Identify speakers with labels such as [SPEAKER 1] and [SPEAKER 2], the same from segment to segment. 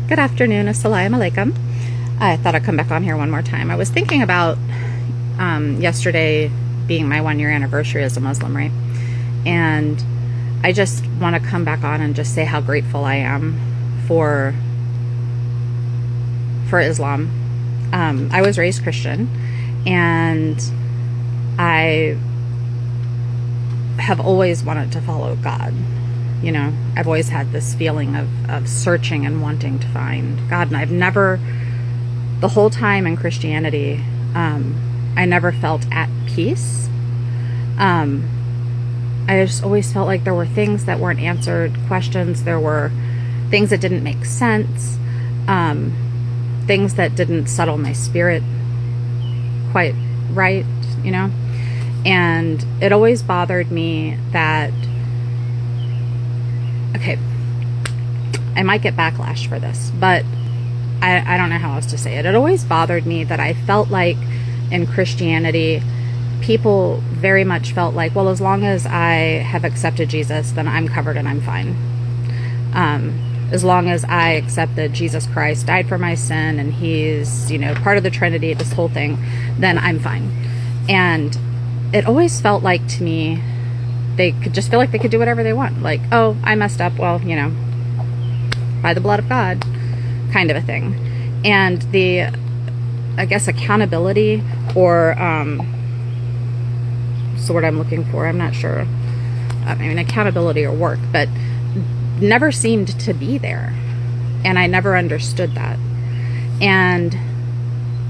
[SPEAKER 1] Good afternoon, assalamu alaikum. I thought I'd come back on here one more time. I was thinking about yesterday being my 1 year anniversary as a Muslim, right? And I just want to come back on and just say how grateful I am for Islam. I was raised Christian, and I have always wanted to follow God. You know, I've always had this feeling of searching and wanting to find God. And I've never, the whole time in Christianity, I never felt at peace. I just always felt like there were things that weren't answered, questions. There were things that didn't make sense, things that didn't settle my spirit quite right, you know? And it always bothered me that, okay, I might get backlash for this, but I don't know how else to say it. It always bothered me that I felt like in Christianity, people very much felt like, well, as long as I have accepted Jesus, then I'm covered and I'm fine. As long as I accept that Jesus Christ died for my sin and he's, you know, part of the Trinity, this whole thing, then I'm fine. And it always felt like to me, they could just feel like they could do whatever they want. Like, oh, I messed up. Well, you know, by the blood of God, kind of a thing. And the, I guess, accountability or, what's the word I'm looking for? I'm not sure. I mean, accountability or work, but never seemed to be there. And I never understood that. And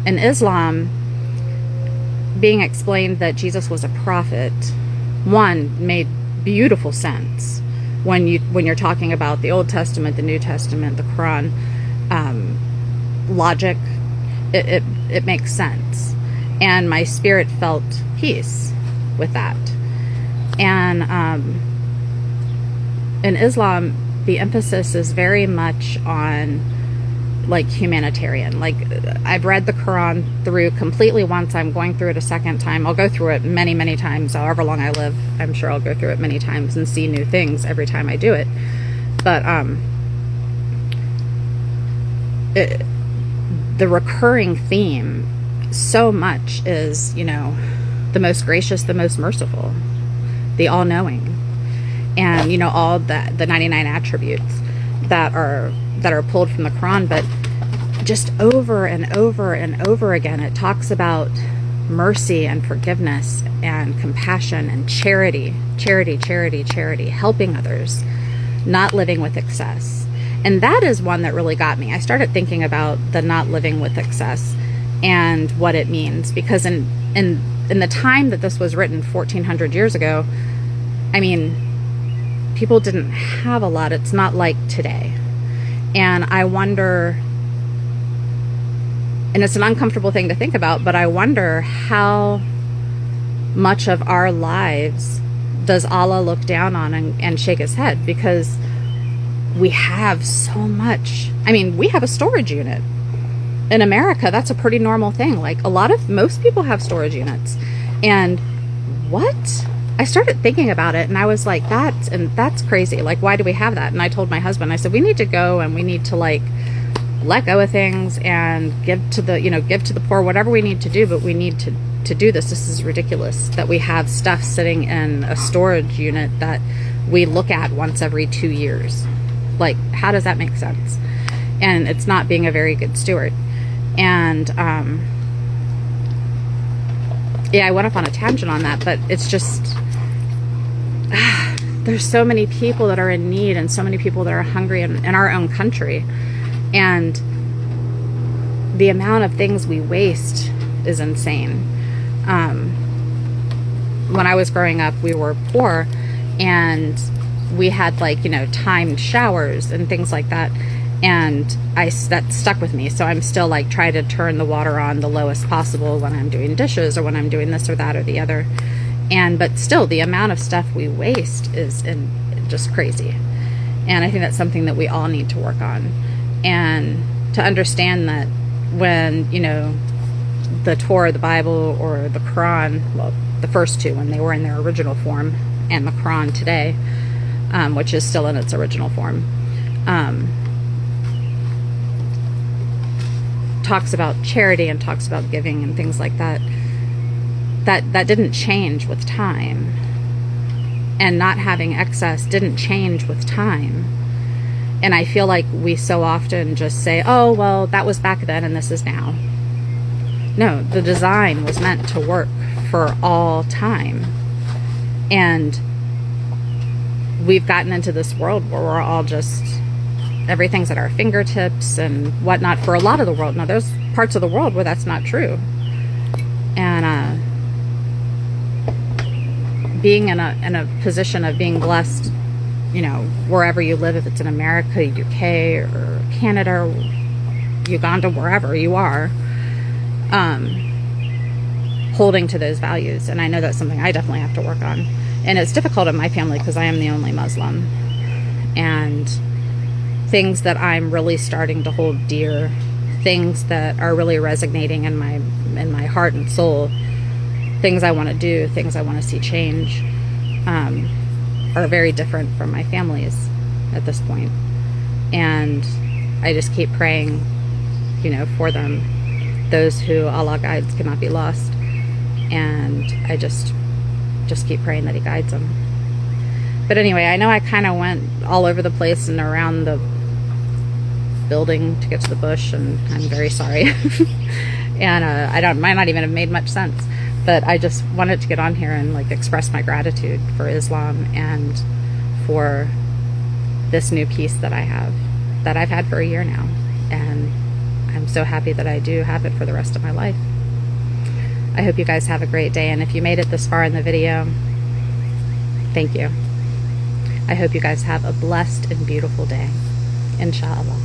[SPEAKER 1] in Islam, being explained that Jesus was a prophet, one, made beautiful sense when you're talking about the Old Testament, the New Testament, the Quran, logic. It makes sense, and my spirit felt peace with that. And in Islam, the emphasis is very much on like humanitarian. Like, I've read the Quran through completely once. I'm going through it a second time. I'll go through it many, many times. However long I live, I'm sure I'll go through it many times and see new things every time I do it. But the recurring theme so much is, you know, the most gracious, the most merciful, the all-knowing, and, you know, all the 99 attributes that are pulled from the Quran. But just over and over and over again, it talks about mercy and forgiveness and compassion and charity, helping others, not living with excess. And that is one that really got me. I started thinking about the not living with excess and what it means, because in the time that this was written 1400 years ago, I mean, people didn't have a lot. It's not like today. And I wonder, and it's an uncomfortable thing to think about, but I wonder how much of our lives does Allah look down on and shake his head, because we have so much. I mean, we have a storage unit. In America, that's a pretty normal thing. Like, most people have storage units. And what? I started thinking about it, and I was like, that's crazy. Like, why do we have that? And I told my husband, I said, we need to go and we need to, like, let go of things and give to the poor, whatever we need to do, but we need to do this. This is ridiculous that we have stuff sitting in a storage unit that we look at once every 2 years. Like, how does that make sense? And it's not being a very good steward. And yeah, I went off on a tangent on that, but it's just, there's so many people that are in need and so many people that are hungry in our own country. And the amount of things we waste is insane. When I was growing up, we were poor, and we had, like, you know, timed showers and things like that. And that stuck with me. So I'm still, like, trying to turn the water on the lowest possible when I'm doing dishes or when I'm doing this or that or the other. But still, the amount of stuff we waste is just crazy. And I think that's something that we all need to work on. And to understand that when, you know, the Torah, the Bible, or the Quran, well, the first two when they were in their original form, and the Quran today, which is still in its original form, talks about charity and talks about giving and things like that, that didn't change with time. And not having excess didn't change with time. And I feel like we so often just say, oh, well, that was back then and this is now. No, the design was meant to work for all time. And we've gotten into this world where we're all just, everything's at our fingertips and whatnot for a lot of the world. Now, there's parts of the world where that's not true. And being in a position of being blessed, you know, wherever you live, if it's in America, UK, or Canada, or Uganda, wherever you are, holding to those values. And I know that's something I definitely have to work on. And it's difficult in my family because I am the only Muslim. And things that I'm really starting to hold dear, things that are really resonating in my heart and soul, things I want to do, things I want to see change, are very different from my family's at this point. And I just keep praying, you know, for them, those who Allah guides cannot be lost. And I just keep praying that He guides them. But anyway, I know I kind of went all over the place and around the building to get to the bush, and I'm very sorry. And might not even have made much sense, but I just wanted to get on here and like express my gratitude for Islam and for this new peace that I have, that I've had for a year now. And I'm so happy that I do have it for the rest of my life. I hope you guys have a great day. And if you made it this far in the video, thank you. I hope you guys have a blessed and beautiful day. Inshallah.